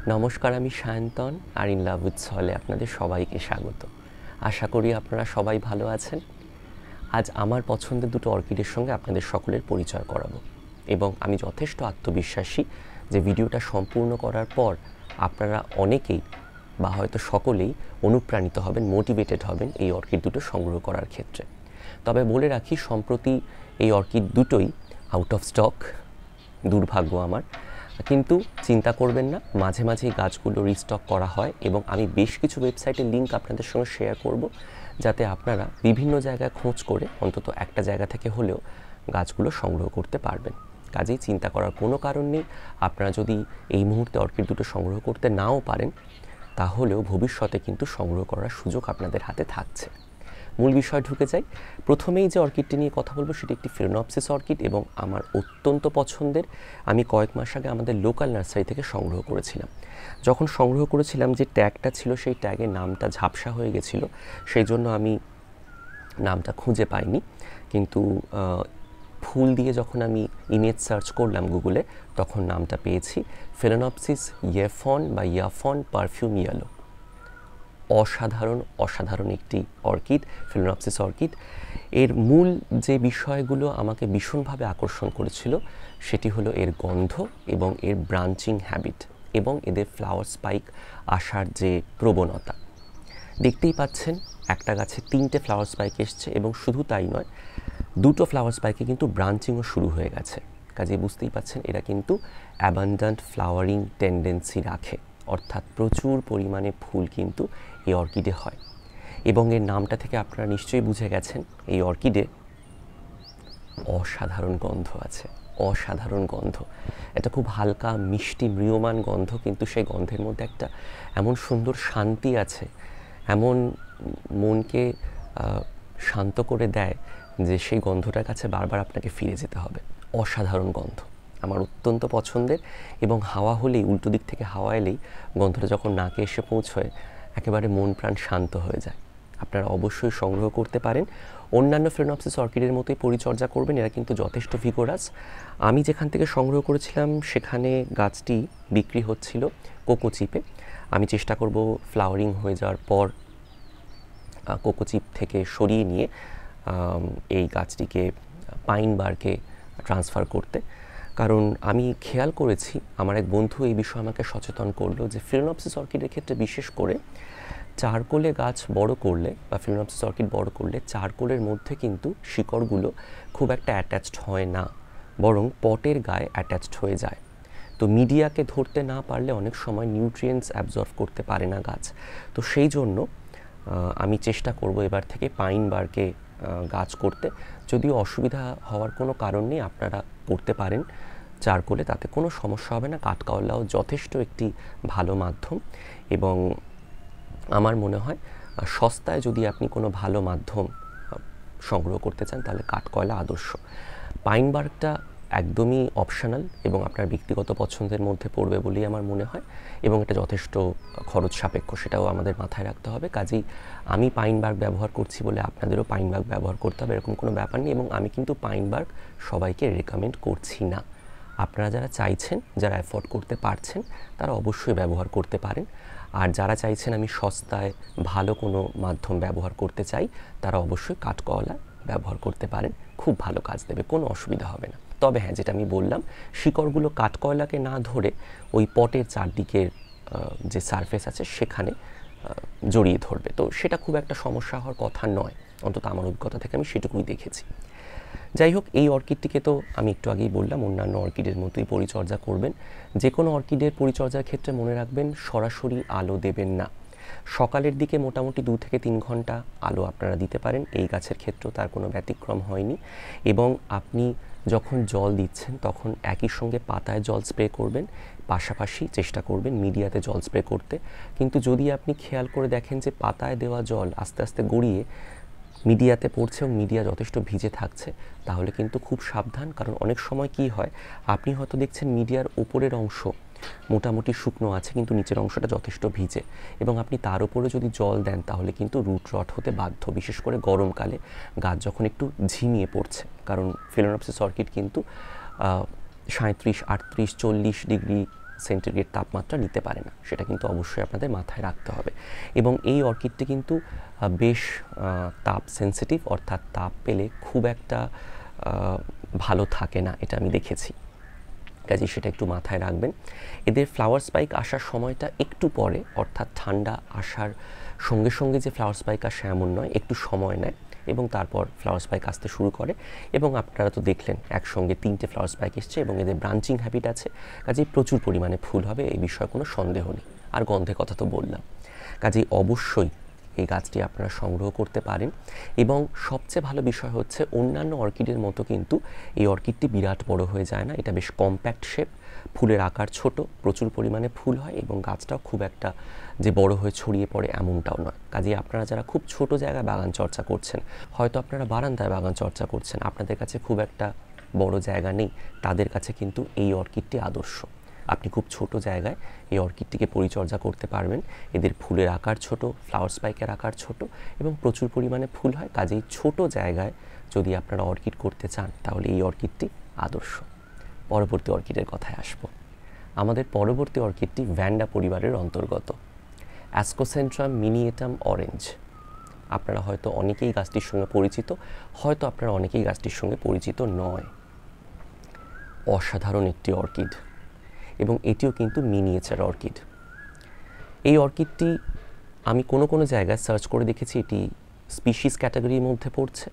নমস্কার, আমি সায়ন্তন আর in love with সলে আপনাদের সবাইকে স্বাগত। আশা করি আপনারা সবাই ভালো আছেন। আজ আমার পছন্দের দুটো অর্কিডের সঙ্গে আপনাদের সকলের পরিচয় করাবো এবং আমি যথেষ্ট আত্মবিশ্বাসী যে ভিডিওটা সম্পূর্ণ করার পর আপনারা অনেকেই বা হয়তো সকলেই অনুপ্রাণিত হবেন, মোটিভেটেড হবেন এই অর্কিড দুটো সংগ্রহ করার ক্ষেত্রে। তবে বলে রাখি, সম্প্রতি এই অর্কিড দুটোই আউট অফ স্টক, দুর্ভাগ্য আমার। কিন্তু চিন্তা করবেন না, মাঝে মাঝে গাছগুলো রিস্টক করা হয় এবং আমি বেশ কিছু ওয়েবসাইটের লিঙ্ক আপনাদের সঙ্গে শেয়ার করব, যাতে আপনারা বিভিন্ন জায়গায় খোঁজ করে অন্তত একটা জায়গা থেকে হলেও গাছগুলো সংগ্রহ করতে পারবেন। কাজেই চিন্তা করার কোনো কারণ নেই। আপনারা যদি এই মুহূর্তে অর্কিড দুটো সংগ্রহ করতে নাও পারেন, তাহলেও ভবিষ্যতে কিন্তু সংগ্রহ করার সুযোগ আপনাদের হাতে থাকছে। মূল বিষয় ঢুকে যাই। প্রথমেই যে অর্কিডটি নিয়ে কথা বলবো সেটি একটি ফিলোনপসিস অর্কিড এবং আমার অত্যন্ত পছন্দের। আমি কয়েক মাস আগে আমাদের লোকাল নার্সারি থেকে সংগ্রহ করেছিলাম। যখন সংগ্রহ করেছিলাম যে ট্যাগটা ছিল, সেই ট্যাগের নামটা ঝাপসা হয়ে গেছিলো, সেই জন্য আমি নামটা খুঁজে পাইনি। কিন্তু ফুল দিয়ে যখন আমি ইমেজ সার্চ করলাম গুগলে, তখন নামটা পেয়েছি ফিলোনপসিস ইয়েফন বা ইয়াফন পারফিউম ইয়েলো। অসাধারণ একটি অর্কিড, ফিলোনপসিস অর্কিড। এর মূল যে বিষয়গুলো আমাকে ভীষণভাবে আকর্ষণ করেছিল সেটি হলো এর গন্ধ এবং এর ব্রাঞ্চিং হ্যাবিট এবং এদের ফ্লাওয়ার স্পাইক আসার যে প্রবণতা। দেখতেই পাচ্ছেন একটা গাছে 3টে ফ্লাওয়ার স্পাইক এসছে এবং শুধু তাই নয়, 2টো ফ্লাওয়ার স্পাইকে কিন্তু ব্রাঞ্চিংও শুরু হয়ে গেছে। কাজে বুঝতেই পাচ্ছেন এরা কিন্তু অ্যাবান্ডান্ট ফ্লাওয়ারিং টেন্ডেন্সি রাখে, অর্থাৎ প্রচুর পরিমাণে ফুল কিন্তু এই অর্কিডে হয়। এবং এর নামটা থেকে আপনারা নিশ্চয়ই বুঝে গেছেন এই অর্কিডে অসাধারণ গন্ধ আছে, অসাধারণ গন্ধ। এটা খুব হালকা মিষ্টি ম্রিয়মান গন্ধ, কিন্তু সেই গন্ধের মধ্যে একটা এমন সুন্দর শান্তি আছে, এমন মনকে শান্ত করে দেয় যে সেই গন্ধটার কাছে বারবার আপনাকে ফিরে যেতে হবে। অসাধারণ গন্ধ, আমার অত্যন্ত পছন্দের। এবং হাওয়া হলেই, উল্টো দিক থেকে হাওয়া এলেই গন্ধটা যখন নাকে এসে পৌঁছয়, একেবারে মন প্রাণ শান্ত হয়ে যায়। আপনারা অবশ্যই সংগ্রহ করতে পারেন। অন্যান্য ফিলোনপসিস অর্কিডের মতোই পরিচর্যা করবেন, এরা কিন্তু যথেষ্ট ভিগোরাস। আমি যেখান থেকে সংগ্রহ করেছিলাম সেখানে গাছটি বিক্রি হচ্ছিল কোকোচিপে। আমি চেষ্টা করব ফ্লাওয়ারিং হয়ে যাওয়ার পর কোকোচিপ থেকে সরিয়ে নিয়ে এই গাছটিকে পাইন বার্কে ট্রান্সফার করতে। কারণ আমি খেয়াল করেছি, আমার এক বন্ধু এই বিষয়ে আমাকে সচেতন করলো যে ফিলোনপসিস অর্কিডের ক্ষেত্রে বিশেষ করে চারকোলে গাছ বড় করলে বা ফিলোনপসিস অর্কিড বড় করলে চারকোলের মধ্যে কিন্তু শিকড়গুলো খুব একটা অ্যাটাচড হয় না, বরং পটের গায়ে অ্যাটাচড হয়ে যায়। তো মিডিয়াকে ধরতে না পারলে অনেক সময় নিউট্রিয়েন্টস অ্যাবজর্ব করতে পারে না গাছ। তো সেই জন্য আমি চেষ্টা করব এবার থেকে পাইন বার্কে গাছ করতে। যদিও অসুবিধা হওয়ার কোনো কারণ নেই, আপনারা করতে পারেন চারকোলে, তাতে কোনো সমস্যা হবে না। কাঠকয়লাও যথেষ্ট একটি ভালো মাধ্যম এবং আমার মনে হয় সস্তায় যদি আপনি কোনো ভালো মাধ্যম সংগ্রহ করতে চান তাহলে কাঠকয়লা আদর্শ। পাইন বার্কটা একদমই অপশনাল এবং আপনার ব্যক্তিগত পছন্দের মধ্যে পড়বে বলেই আমার মনে হয়, এবং এটা যথেষ্ট খরচ সাপেক্ষ, সেটাও আমাদের মাথায় রাখতে হবে। কাজেই আমি পাইন বার্ক ব্যবহার করছি বলে আপনাদেরও পাইন বার্ক ব্যবহার করতে হবে এরকম কোনো ব্যাপার নেই। এবং আমি কিন্তু পাইন বার্ক সবাইকে রেকমেন্ড করছি না। আপনারা যারা চাইছেন, যারা অ্যাফোর্ড করতে পারছেন, তারা অবশ্যই ব্যবহার করতে পারেন। আর যারা চাইছেন আমি সস্তায় ভালো কোনো মাধ্যম ব্যবহার করতে চাই, তারা অবশ্যই কাঠকয়লা ব্যবহার করতে পারেন, খুব ভালো কাজ দেবে, কোনো অসুবিধা হবে না। তবে হ্যাঁ, যেটা আমি বললাম, শিকড়গুলো কাঠকয়লাকে না ধরে ওই পটের চারদিকের যে সারফেস আছে সেখানে জড়িয়ে ধরবে, তো সেটা খুব একটা সমস্যা হওয়ার কথা নয়, অন্তত আমার অভিজ্ঞতা থেকে আমি সেটুকুই দেখেছি। যাই হোক, এই অর্কিডটিকে তো আমি একটু আগেই বললাম অন্যান্য অর্কিডের মতোই পরিচর্যা করবেন। যে কোনো অর্কিডের পরিচর্যার ক্ষেত্রে মনে রাখবেন সরাসরি আলো দেবেন না। সকালের দিকে মোটামুটি 2 থেকে 3 ঘন্টা আলো আপনারা দিতে পারেন, এই গাছের ক্ষেত্রেও তার কোনো ব্যতিক্রম হয়নি। এবং আপনি যখন জল দিচ্ছেন তখন একই সঙ্গে পাতায় জল স্প্রে করবেন, পাশাপাশি চেষ্টা করবেন মিডিয়াতে জল স্প্রে করতে। কিন্তু যদি আপনি খেয়াল করে দেখেন যে পাতায় দেওয়া জল আস্তে আস্তে গড়িয়ে মিডিয়াতে পড়ছে এবং মিডিয়া যথেষ্ট ভিজে থাকছে, তাহলে কিন্তু খুব সাবধান। কারণ অনেক সময় কি হয়, আপনি হয়তো দেখছেন মিডিয়ার উপরের অংশ মোটামুটি শুকনো আছে কিন্তু নিচের অংশটা যথেষ্ট ভিজে, এবং আপনি তার উপরে যদি জল দেন তাহলে কিন্তু রুট রট হতে বাধ্য, বিশেষ করে গরমকালে গাছ যখন একটু ঝিমিয়ে পড়ছে। কারণ ফিলোনপসিস অর্কিড কিন্তু 37, 38, 40 ডিগ্রি সেন্টিগ্রেড তাপমাত্রা নিতে পারে না, সেটা কিন্তু অবশ্যই আপনাদের মাথায় রাখতে হবে। এবং এই অর্কিডটি কিন্তু বেশ তাপ সেন্সিটিভ, অর্থাৎ তাপ পেলে খুব একটা ভালো থাকে না, এটা আমি দেখেছি, কাজে সেটা একটু মাথায় রাখবেন। এদের ফ্লাওয়ার স্পাইক আসার সময়টা একটু পরে, অর্থাৎ ঠান্ডা আসার সঙ্গে সঙ্গে যে ফ্লাওয়ার স্পাইক আসে এমন নয়, একটু সময় নেয় এবং তারপর ফ্লাওয়ার স্পাইক আসতে শুরু করে। এবং আপনারা তো দেখলেন একসঙ্গে 3টে ফ্লাওয়ার স্পাইক এসছে এবং এদের ব্রাঞ্চিং হ্যাবিট আছে, কাজেই প্রচুর পরিমাণে ফুল হবে, এই বিষয়ে কোনো সন্দেহ নেই। আর গন্ধের কথা তো বললাম, কাজেই অবশ্যই এই গাছটি আপনারা সংগ্রহ করতে পারেন। এবং সবচেয়ে ভালো বিষয় হচ্ছে অন্যান্য অর্কিডের মতো কিন্তু এই অর্কিডটি বিরাট বড় হয়ে যায় না, এটা বেশ কম্প্যাক্ট শেপ, ফুলের আকার ছোট, প্রচুর পরিমাণে ফুল হয় এবং গাছটাও খুব একটা যে বড় হয়ে ছড়িয়ে পড়ে এমনটাও নয়। কাজেই আপনারা যারা খুব ছোট জায়গায় বাগান চর্চা করছেন, হয়তো আপনারা বারান্দায় বাগান চর্চা করছেন, আপনাদের কাছে খুব একটা বড় জায়গা নেই, তাদের কাছে কিন্তু এই অর্কিডটি আদর্শ। আপনি খুব ছোট জায়গায় এই অর্কিডটিকে পরিচর্যা করতে পারবেন। এদের ফুলের আকার ছোট, ফ্লাওয়ার স্পাইকের আকার ছোট এবং প্রচুর পরিমাণে ফুল হয়, কাজেই ছোট জায়গায় যদি আপনারা অর্কিড করতে চান তাহলে এই অর্কিডটি আদর্শ। পরবর্তী অর্কিডের কথায় আসব। আমাদের পরবর্তী অর্কিডটি ভ্যান্ডা পরিবারের অন্তর্গত অ্যাসকোসেন্ট্রাম মিনিয়েটাম অরেঞ্জ। আপনারা হয়তো অনেকেই গাছটির সঙ্গে পরিচিত, হয়তো আপনারা অনেকেই গাছটির সঙ্গে পরিচিত নয়। অসাধারণ একটি অর্কিড এবং এটিও কিন্তু মিনিয়েচার অর্কিড। এই অর্কিডটি আমি কোনো জায়গায় সার্চ করে দেখেছি এটি স্পিসিস ক্যাটাগরির মধ্যে পড়ছে,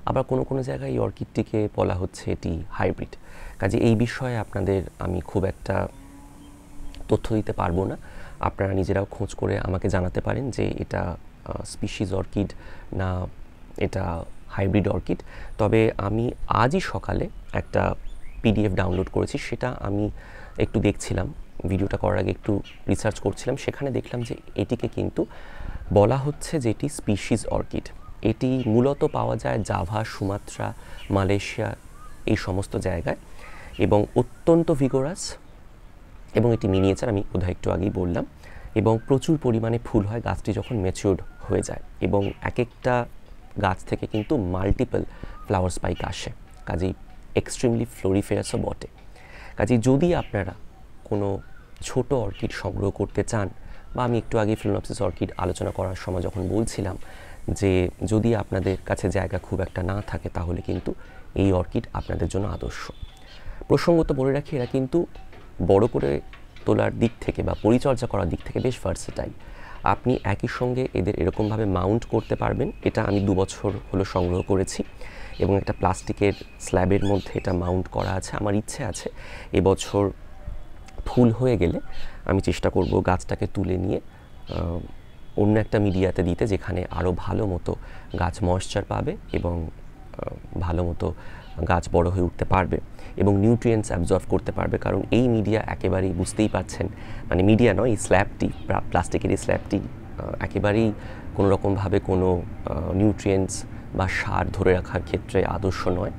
আবার কোনো জায়গায় এই অর্কিডটিকে বলা হচ্ছে এটি হাইব্রিড। কাজে এই বিষয়ে আপনাদের আমি খুব একটা তথ্য দিতে পারবো না, আপনারা নিজেরাও খোঁজ করে আমাকে জানাতে পারেন যে এটা স্পিসিস অর্কিড না এটা হাইব্রিড অর্কিড। তবে আমি আজই সকালে একটা পিডিএফ ডাউনলোড করেছি, সেটা আমি একটু দেখছিলাম, ভিডিওটা করার আগে একটু রিসার্চ করছিলাম, সেখানে দেখলাম যে এটিকে কিন্তু বলা হচ্ছে যে এটি স্পিসিস অর্কিড। এটি মূলত পাওয়া যায় জাভা, সুমাত্রা, মালয়েশিয়া এই সমস্ত জায়গায় এবং অত্যন্ত ভিগোরাস এবং এটি মিনিয়েচার, আমি বোধহয় একটু আগেই বললাম, এবং প্রচুর পরিমাণে ফুল হয় গাছটি যখন ম্যাচিউরড হয়ে যায় এবং এক একটা গাছ থেকে কিন্তু মাল্টিপল ফ্লাওয়ার স্পাইক আসে, কাজেই এক্সট্রিমলি ফ্লোরিফেরাসও বটে। কাজেই যদি আপনারা কোনো ছোট অর্কিড সংগ্রহ করতে চান, বা আমি একটু আগে ফিলোনপসিস অর্কিড আলোচনা করার সময় যখন বলছিলাম যে যদি আপনাদের কাছে জায়গা খুব একটা না থাকে তাহলে কিন্তু এই অর্কিড আপনাদের জন্য আদর্শ। প্রসঙ্গত বলে রাখি, এরা কিন্তু বড় করে তোলার দিক থেকে বা পরিচর্যা করার দিক থেকে বেশ ভার্সেটাইল। আপনি একই সঙ্গে এদের এরকমভাবে মাউন্ট করতে পারবেন। এটা আমি 2 বছর হলো সংগ্রহ করেছি এবং একটা প্লাস্টিকের স্ল্যাবের মধ্যে এটা মাউন্ট করা আছে। আমার ইচ্ছে আছে এবছর ফুল হয়ে গেলে আমি চেষ্টা করব গাছটাকে তুলে নিয়ে অন্য একটা মিডিয়াতে দিতে, যেখানে আরও ভালো মতো গাছ ময়েশ্চার পাবে এবং ভালো মতো গাছ বড় হয়ে উঠতে পারবে এবং নিউট্রিয়েন্টস অ্যাবজর্ব করতে পারবে। কারণ এই মিডিয়া একেবারেই বুঝতেই পারছেন, মানে মিডিয়া নয়, এই স্ল্যাবটি, প্লাস্টিকের এই স্ল্যাবটি একেবারেই কোনো রকমভাবে কোনো নিউট্রিয়েন্টস বা সার ধরে রাখার ক্ষেত্রে আদর্শ নয়।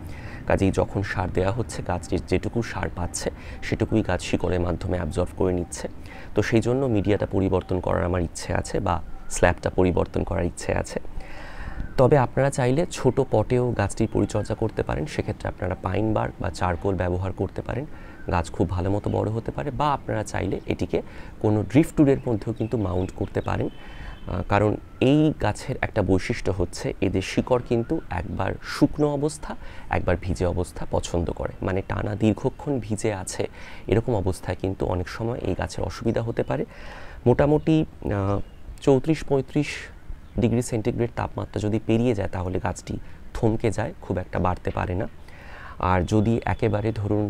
কাজেই যখন সার দেওয়া হচ্ছে, গাছ যেটুকু সার পাচ্ছে সেটুকুই গাছ শিকড়ের মাধ্যমে অ্যাবজর্ব করে নিচ্ছে। তো সেই জন্য মিডিয়াটা পরিবর্তন করার আমার ইচ্ছে আছে বা স্ল্যাবটা পরিবর্তন করার ইচ্ছে আছে। তবে আপনারা চাইলে ছোট পটেও গাছটির পরিচর্যা করতে পারেন, সেক্ষেত্রে আপনারা পাইন বার্ক বা চারকোল ব্যবহার করতে পারেন, গাছ খুব ভালো মতো বড় হতে পারে। বা আপনারা চাইলে এটিকে কোনো ড্রিফটউডের মধ্যেও কিন্তু মাউন্ট করতে পারেন, কারণ এই গাছের একটা বৈশিষ্ট্য হচ্ছে এদের শিকড় কিন্তু একবার শুকনো অবস্থা একবার ভিজে অবস্থা পছন্দ করে, মানে টানা দীর্ঘক্ষণ ভিজে আছে এরকম অবস্থায় কিন্তু অনেক সময় এই গাছের অসুবিধা হতে পারে। মোটামুটি 34-35 ডিগ্রি সেন্টিগ্রেড তাপমাত্রা যদি পেরিয়ে যায় তাহলে গাছটি থমকে যায়, খুব একটা বাড়তে পারে না। আর যদি একেবারে ধরুন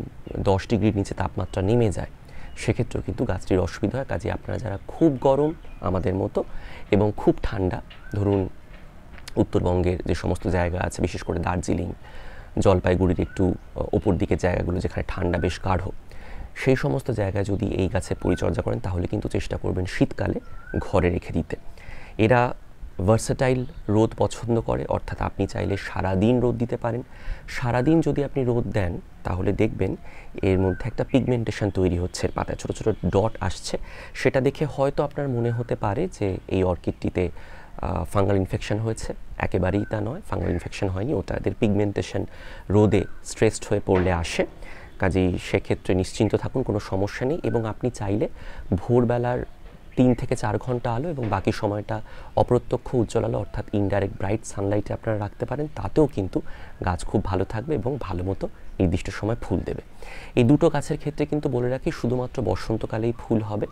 10 ডিগ্রির নিচে তাপমাত্রা নেমে যায় সেক্ষেত্রেও কিন্তু গাছটির অসুবিধা হয়। কাজে আপনারা যারা খুব গরম আমাদের মতো এবং খুব ঠান্ডা, ধরুন উত্তরবঙ্গের যে সমস্ত জায়গা আছে, বিশেষ করে দার্জিলিং, জলপাইগুড়ির একটু ওপর দিকের জায়গাগুলো যেখানে ঠান্ডা বেশ গাঢ়, সেই সমস্ত জায়গায় যদি এই গাছের পরিচর্যা করেন তাহলে কিন্তু চেষ্টা করবেন শীতকালে ঘরে রেখে দিতে। এরা ভার্সেটাইল রোদ পছন্দ করে, অর্থাৎ আপনি চাইলে সারাদিন রোদ দিতে পারেন। সারাদিন যদি আপনি রোদ দেন তাহলে দেখবেন এর মধ্যে একটা পিগমেন্টেশন তৈরি হচ্ছে, পাতায় ছোটো ছোটো ডট আসছে। সেটা দেখে হয়তো আপনার মনে হতে পারে যে এই অর্কিডটিতে ফাঙ্গাল ইনফেকশন হয়েছে, একেবারেই তা নয়, ফাঙ্গাল ইনফেকশন হয়নি, ওটা এদের পিগমেন্টেশন রোদে স্ট্রেসড হয়ে পড়লে আসে। কাজেই সেক্ষেত্রে নিশ্চিন্ত থাকুন, কোনো সমস্যা নেই। এবং আপনি চাইলে ভোরবেলার 3 থেকে 4 ঘন্টা আলো এবং বাকি সময়টা অপ্রত্যক্ষ উজ্জ্বল আলো অর্থাৎ ইনডাইরেক্ট ব্রাইট সানলাইটে আপনারা রাখতে পারেন, তাতেও কিন্তু গাছ খুব ভালো থাকবে এবং ভালো মতো নির্দিষ্ট সময় ফুল দেবে। এই দুটো গাছের ক্ষেত্রে কিন্তু বলে রাখি শুধুমাত্র বসন্তকালেই ফুল হবে,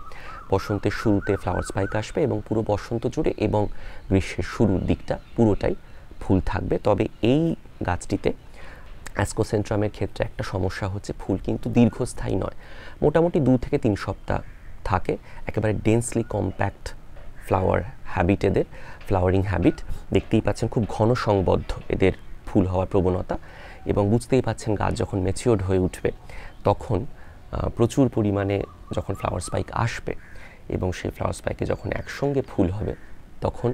বসন্তের শুরুতে ফ্লাওয়ার স্পাইক আসবে এবং পুরো বসন্ত জুড়ে এবং গ্রীষ্মের শুরুর দিকটা পুরোটাই ফুল থাকবে। তবে এই গাছটিতে অ্যাসকোসেন্ট্রামের ক্ষেত্রে একটা সমস্যা হচ্ছে ফুল কিন্তু দীর্ঘস্থায়ী নয়, মোটামুটি 2 থেকে 3 সপ্তাহ থাকে। একেবারে ডেন্সলি কম্প্যাক্ট ফ্লাওয়ার হ্যাবিট এদের, ফ্লাওয়ারিং হ্যাবিট দেখতেই পাচ্ছেন, খুব ঘন সংবদ্ধ এদের ফুল হওয়ার প্রবণতা। এবং বুঝতেই পাচ্ছেন গাছ যখন ম্যাচিওর্ড হয়ে উঠবে তখন প্রচুর পরিমাণে যখন ফ্লাওয়ার স্পাইক আসবে এবং সেই ফ্লাওয়ার স্পাইকে যখন একসঙ্গে ফুল হবে তখন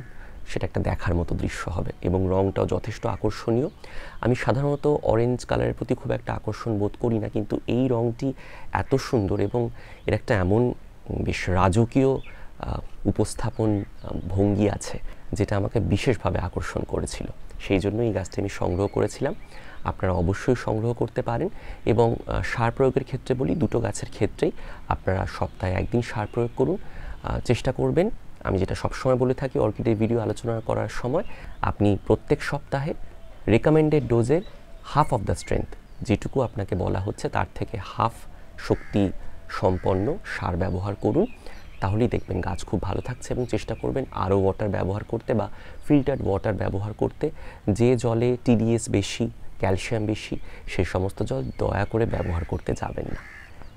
সেটা একটা দেখার মতো দৃশ্য হবে এবং রঙটাও যথেষ্ট আকর্ষণীয়। আমি সাধারণত অরেঞ্জ কালারের প্রতি খুব একটা আকর্ষণ বোধ করি না, কিন্তু এই রঙটি এত সুন্দর এবং এর একটা এমন বেশ রাজকীয় উপস্থাপন ভঙ্গি আছে যেটা আমাকে বিশেষভাবে আকর্ষণ করেছিল। সেই জন্য এই গাছটি আমি সংগ্রহ করেছিলাম। আপনারা অবশ্যই সংগ্রহ করতে পারেন। এবং সার প্রয়োগের ক্ষেত্রে বলি, দুটো গাছের ক্ষেত্রেই আপনারা সপ্তাহে 1 দিন সার প্রয়োগ করুন। চেষ্টা করবেন, আমি যেটা সবসময় বলে থাকি অর্কিডের ভিডিও আলোচনা করার সময়, আপনি প্রত্যেক সপ্তাহে রেকমেন্ডেড ডোজের হাফ অফ দ্য স্ট্রেংথ, যেটুকু আপনাকে বলা হচ্ছে তার থেকে হাফ শক্তি সম্পন্ন সার ব্যবহার করুন, তাহলেই দেখবেন গাছ খুব ভালো থাকছে। এবং চেষ্টা করবেন আরও ওয়াটার ব্যবহার করতে বা ফিল্টার্ড ওয়াটার ব্যবহার করতে। যে জলে টিডিএস বেশি, ক্যালসিয়াম বেশি, সেই সমস্ত জল দয়া করে ব্যবহার করতে যাবেন না।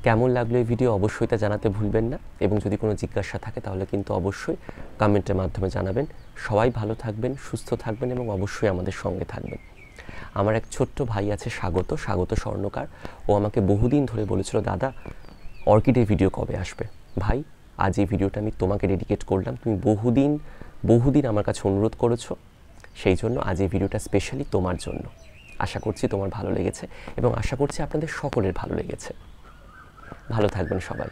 কেমন লাগলো এই ভিডিও অবশ্যই তা জানাতে ভুলবেন না, এবং যদি কোনো জিজ্ঞাসা থাকে তাহলে কিন্তু অবশ্যই কমেন্টের মাধ্যমে জানাবেন। সবাই ভালো থাকবেন, সুস্থ থাকবেন এবং অবশ্যই আমাদের সঙ্গে থাকবেন। আমার এক ছোট্ট ভাই আছে স্বাগত স্বর্ণকার, ও আমাকে বহুদিন ধরে বলেছিল, দাদা অর্কিডের ভিডিও কবে আসবে? ভাই, আজ এই ভিডিওটা আমি তোমাকে ডেডিকেট করলাম। তুমি বহুদিন আমার কাছে অনুরোধ করেছো, সেই জন্য আজ এই ভিডিওটা স্পেশালি তোমার জন্য। আশা করছি তোমার ভালো লেগেছে এবং আশা করছি আপনাদের সকলের ভালো লেগেছে। ভালো থাকবেন সবাই।